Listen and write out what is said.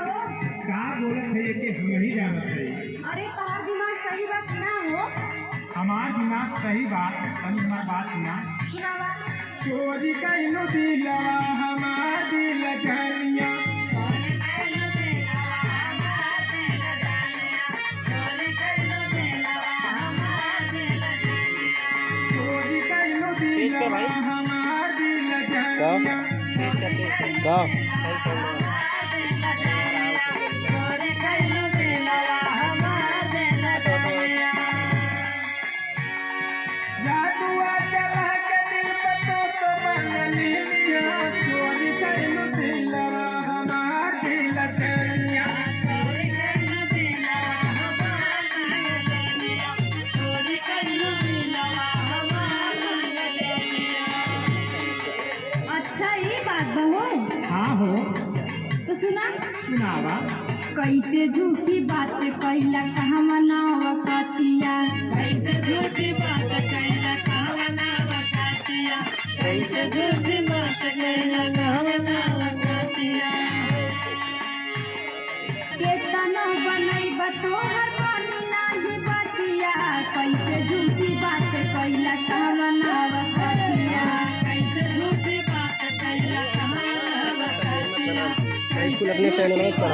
हो? का बोलत है कि हम ही जानत है। अरे तोहार दिमाग सही बात ना हो। हमार दिमाग सही बात तनी हमार बात सुना। सुनावा। चोरी कइनु दिलवा हमार दिल जानिया चोरी कइनु दिलवा हमार दिल जानिया जादुआ चला के दिल पे तो बनली लिया चोरी कइनु दिलवा हमार दिल जानिया अच्छा ये बात बहो। हाँ हो तो सुना। सुनावा। कैसे झूठी बात कैला कहा मनावा कतिया। कैसे झूठी बात कैला कहना बकातिया कैसे झूठी बात कैला कहना बकातिया केतना बनैब तोहर बनी नाही बतिया। कैसे झूठी बात कैला कहा मनावा कतिया। कैसे झूठी बात कैला कहना बकातिया अपने चैनल में